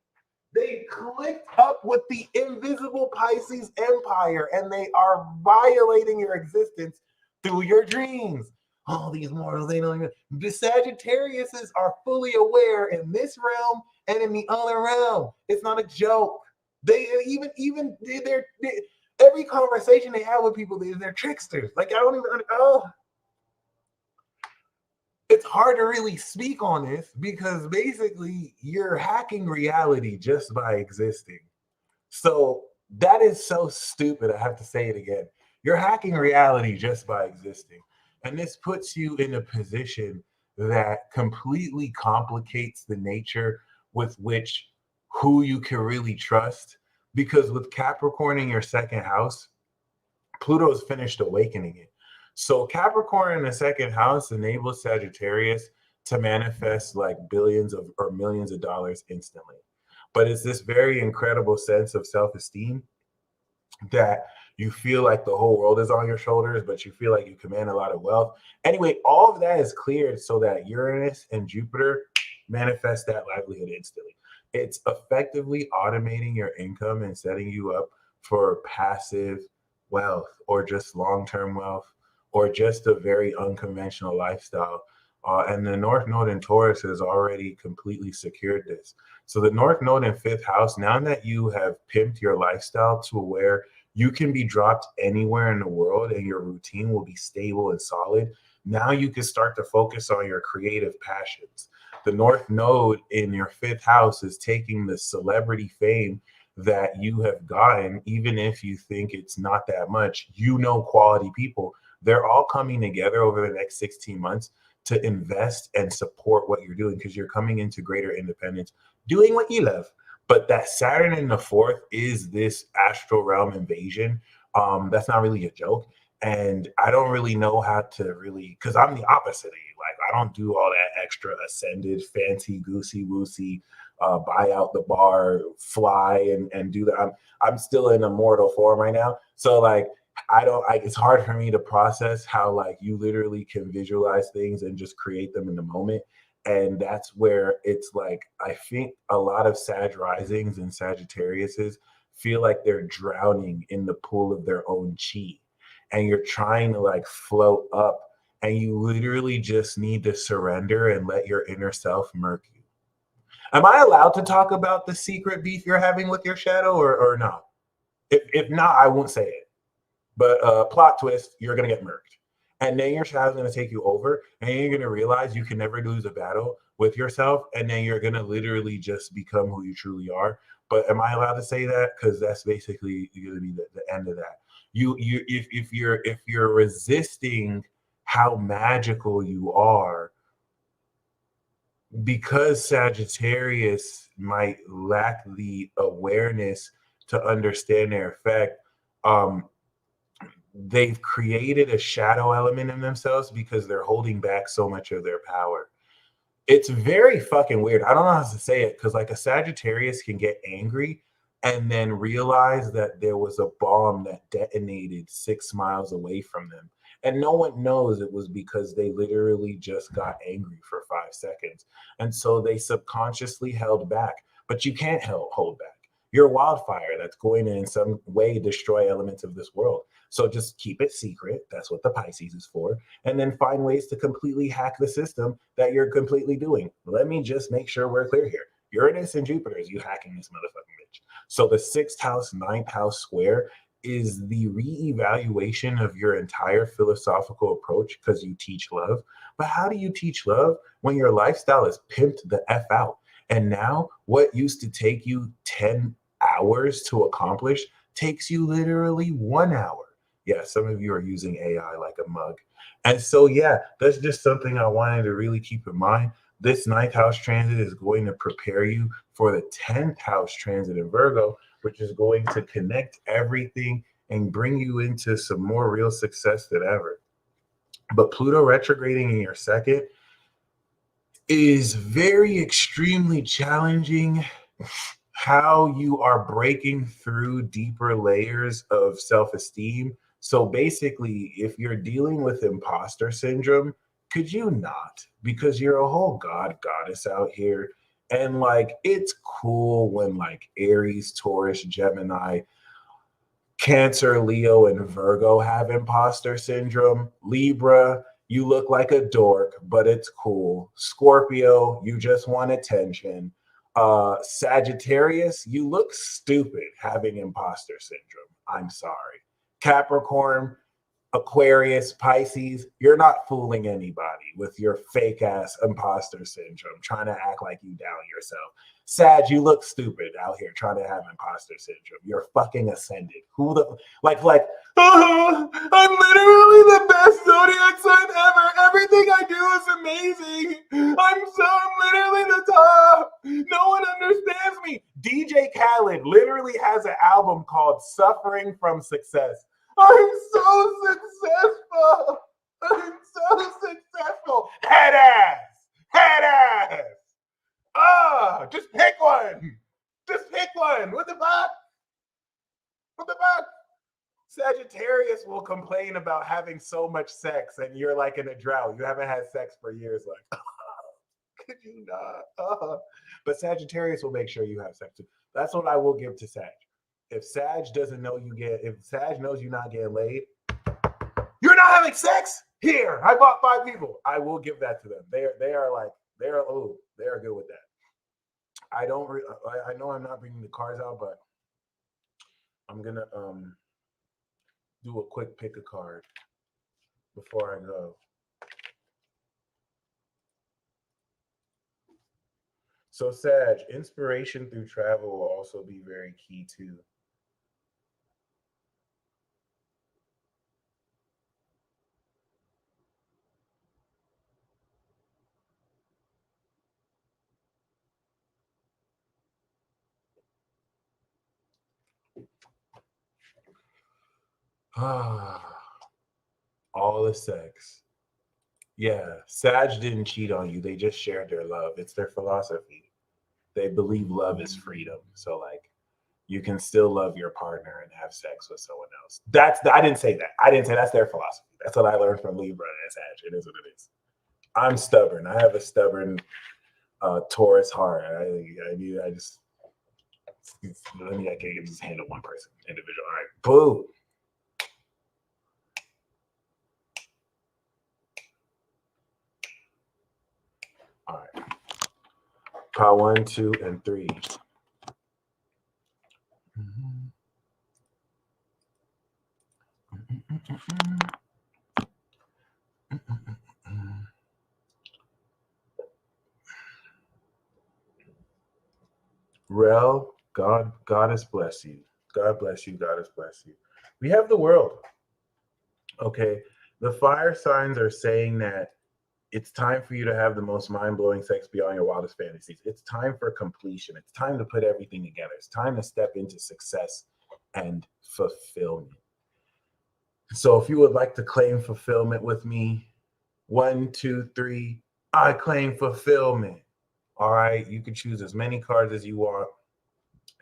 They clicked up with the invisible Pisces empire and they are violating your existence through your dreams. All these mortals, they don't even. The Sagittariuses are fully aware in this realm and in the other realm. It's not a joke. They even they're every conversation they have with people, they're tricksters. Like I don't even. Oh, it's hard to really speak on this because basically you're hacking reality just by existing. So that is so stupid. I have to say it again. You're hacking reality just by existing. And this puts you in a position that completely complicates the nature with which who you can really trust. Because with Capricorn in your second house, Pluto's finished awakening it. So Capricorn in the second house enables Sagittarius to manifest like billions of or millions of dollars instantly. But it's this very incredible sense of self-esteem that you feel like the whole world is on your shoulders, but you feel like you command a lot of wealth. Anyway, all of that is cleared so that Uranus and Jupiter manifest that livelihood instantly. It's effectively automating your income and setting you up for passive wealth or just long-term wealth or just a very unconventional lifestyle. And the North Node in Taurus has already completely secured this. So the North Node in fifth house, now that you have pimped your lifestyle to where you can be dropped anywhere in the world and your routine will be stable and solid, now you can start to focus on your creative passions. The North Node in your fifth house is taking the celebrity fame that you have gotten, even if you think it's not that much, quality people. They're all coming together over the next 16 months to invest and support what you're doing because you're coming into greater independence, doing what you love. But that Saturn in the fourth is this astral realm invasion. That's not really a joke. And I don't really know how to really, because I'm the opposite of you. Like, I don't do all that extra ascended, fancy, goosey woosey, buy out the bar, fly and do that. I'm still in a mortal form right now. So like, it's hard for me to process how like you literally can visualize things and just create them in the moment. And that's where it's like, I think a lot of Sag risings and Sagittariuses feel like they're drowning in the pool of their own chi. And you're trying to like float up and you literally just need to surrender and let your inner self murk you. Am I allowed to talk about the secret beef you're having with your shadow or not? If not, I won't say it. But plot twist, you're going to get murked. And then your shadow's going to take you over. And then you're going to realize you can never lose a battle with yourself. And then you're going to literally just become who you truly are. But am I allowed to say that? Because that's basically going to be the end of that. If you're resisting how magical you are, because Sagittarius might lack the awareness to understand their effect, they've created a shadow element in themselves because they're holding back so much of their power. It's very fucking weird. I don't know how to say it because like a Sagittarius can get angry and then realize that there was a bomb that detonated 6 miles away from them. And no one knows it was because they literally just got angry for 5 seconds. And so they subconsciously held back. But you can't hold back. You're a wildfire that's going to in some way destroy elements of this world. So just keep it secret. That's what the Pisces is for. And then find ways to completely hack the system that you're completely doing. Let me just make sure we're clear here. Uranus and Jupiter is you hacking this motherfucking bitch. So the sixth house, ninth house square is the reevaluation of your entire philosophical approach because you teach love. But how do you teach love when your lifestyle is pimped the F out? And now what used to take you 10 hours to accomplish takes you literally 1 hour. Yeah, some of you are using AI like a mug. And so, yeah, that's just something I wanted to really keep in mind. This ninth house transit is going to prepare you for the 10th house transit in Virgo, which is going to connect everything and bring you into some more real success than ever. But Pluto retrograding in your second is very extremely challenging. How you are breaking through deeper layers of self-esteem. So basically, if you're dealing with imposter syndrome, could you not? Because you're a whole god goddess out here. And like it's cool when like Aries, Taurus, Gemini, Cancer, Leo, and Virgo have imposter syndrome. Libra, you look like a dork, but it's cool. Scorpio, you just want attention. Sagittarius, you look stupid having imposter syndrome. I'm sorry. Capricorn, Aquarius, Pisces, you're not fooling anybody with your fake ass imposter syndrome, trying to act like you down yourself. Sag, you look stupid out here trying to have imposter syndrome. You're fucking ascended. Who the oh, I'm literally the best zodiac sign ever. Everything I do is amazing. I'm literally the top. No one understands me. DJ Khaled literally has an album called Suffering from Success. I'm so successful. I'm so successful. Head ass. Head ass. Just pick one. Just pick one. What the fuck? What the fuck? Sagittarius will complain about having so much sex and you're like in a drought. You haven't had sex for years. Like, could you not? But Sagittarius will make sure you have sex too. That's what I will give to Sag. If Sag doesn't know if Sag knows you're not getting laid, you're not having sex. Here, I bought 5 people. I will give that to them. They are good with that. I know I'm not bringing the cards out, but I'm gonna do a quick pick a card before I go. So Sag, inspiration through travel will also be very key too. All the sex. Yeah, Sag didn't cheat on you. They just shared their love. It's their philosophy. They believe love is freedom. So like you can still love your partner and have sex with someone else. I didn't say that. I didn't say that's their philosophy. That's what I learned from Libra and Sag. It is what it is. I'm stubborn. I have a stubborn Taurus heart. I just I can't just handle one person, individual. All right, boo. All right. Pile 1, 2, and 3. Rel, Goddess bless you. God bless you. Goddess bless you. We have the world. Okay. The fire signs are saying that it's time for you to have the most mind-blowing sex beyond your wildest fantasies. It's time for completion. It's time to put everything together. It's time to step into success and fulfillment. So if you would like to claim fulfillment with me, 1, 2, 3, I claim fulfillment. All right. You can choose as many cards as you want.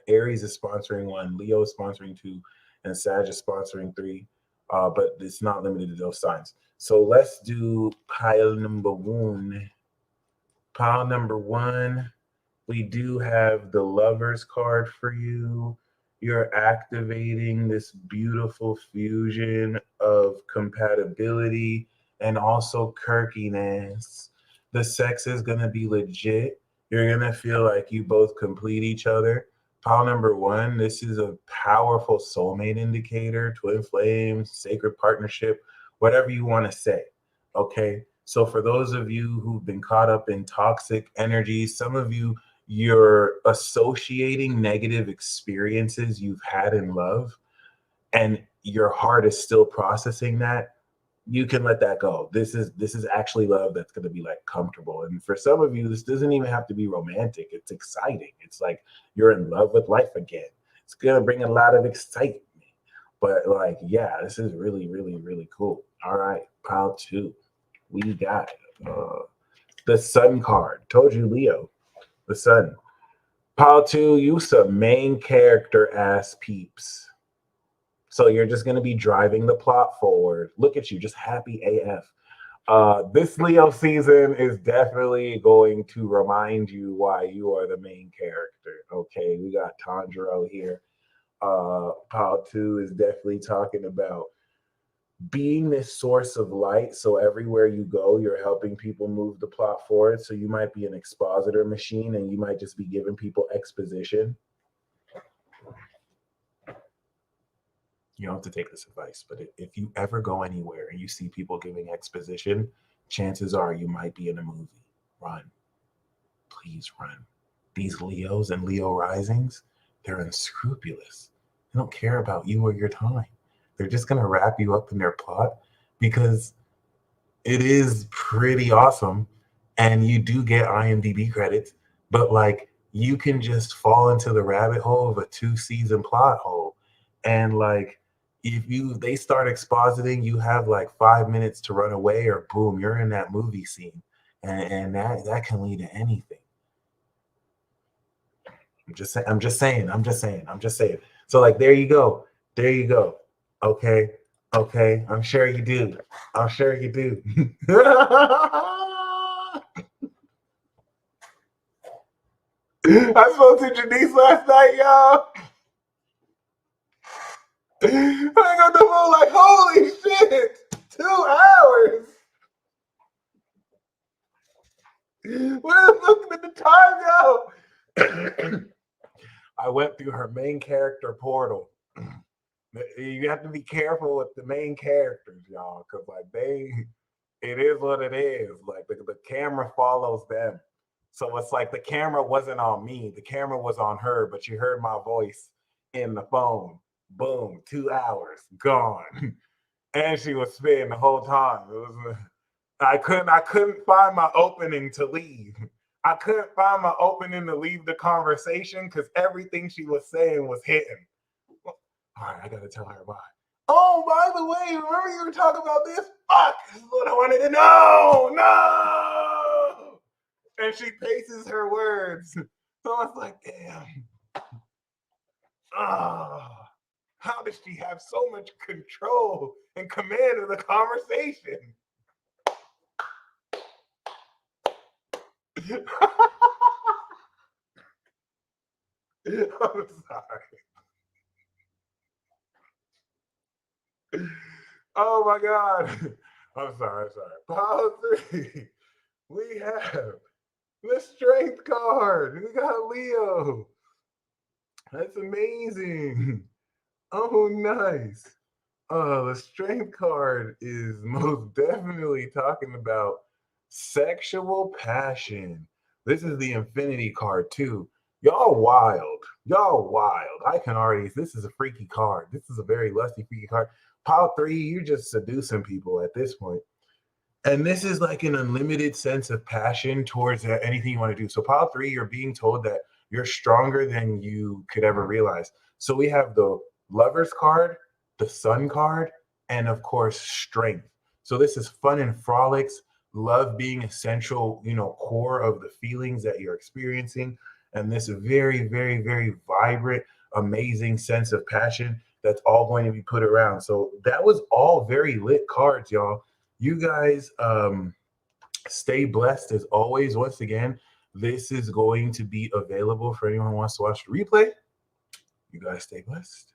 Aries is sponsoring 1, Leo is sponsoring 2, and Sag is sponsoring 3. But it's not limited to those signs. So let's do pile number 1. Pile number 1, we do have the Lovers card for you. You're activating this beautiful fusion of compatibility and also quirkiness. The sex is going to be legit. You're going to feel like you both complete each other. Pile number 1, this is a powerful soulmate indicator, twin flames, sacred partnership, whatever you want to say. Okay. So for those of you who've been caught up in toxic energy, some of you're associating negative experiences you've had in love, and your heart is still processing that. You can let that go. This is actually love that's going to be like comfortable. And for some of you, this doesn't even have to be romantic. It's exciting. It's like you're in love with life again. It's going to bring a lot of excitement. But like, yeah, this is really, really, really cool. All right, pile two. We got the Sun card. Told you, Leo. The Sun. Pile two, you some main character ass peeps. So you're just gonna be driving the plot forward. Look at you, just happy AF. This Leo season is definitely going to remind you why you are the main character. Okay, we got Tanjiro here. Pile two is definitely talking about being this source of light. So everywhere you go, you're helping people move the plot forward. So you might be an expositor machine and you might just be giving people exposition. You don't have to take this advice, but if you ever go anywhere and you see people giving exposition, chances are you might be in a movie. Run. Please run. These Leos and Leo risings, they're unscrupulous. They don't care about you or your time. They're just going to wrap you up in their plot because it is pretty awesome and you do get IMDb credits, but like you can just fall into the rabbit hole of a 2-season plot hole. And like if they start expositing, you have like 5 minutes to run away or boom, you're in that movie scene. And that can lead to anything. I'm just saying. So like there you go. There you go. Okay. Okay. I'm sure you do. I'm sure you do. I spoke to Janice last night, y'all. I got the phone like, holy shit, 2 hours. We're looking at the time, y'all. I went through her main character portal. You have to be careful with the main characters, y'all, because like it is what it is. Like the camera follows them. So it's like the camera wasn't on me, the camera was on her, but she heard my voice in the phone. Boom, 2 hours gone. And she was spitting the whole time. It was I couldn't find my opening to leave. I couldn't find my opening to leave the conversation because everything she was saying was hitting. All right, I gotta tell her why. Oh, by the way, remember you were talking about this? Fuck, this is what I wanted to know. No. And she paces her words. So I was like, damn. Ah, how does she have so much control and command of the conversation? I'm sorry. Oh my God. I'm sorry. Pile 3. We have the strength card. We got Leo. That's amazing. Oh, nice. The strength card is most definitely talking about sexual passion. This is the infinity card too. Y'all wild. Y'all wild. I can already, this is a freaky card. This is a very lusty, freaky card. Pile 3, you're just seducing people at this point. And this is like an unlimited sense of passion towards anything you want to do. So pile 3, you're being told that you're stronger than you could ever realize. So we have the Lovers card, the Sun card, and of course, strength. So this is fun and frolics, love being essential, core of the feelings that you're experiencing. And this very, very, very vibrant, amazing sense of passion that's all going to be put around. So that was all very lit cards, y'all. You guys stay blessed as always. Once again, this is going to be available for anyone who wants to watch the replay. You guys stay blessed.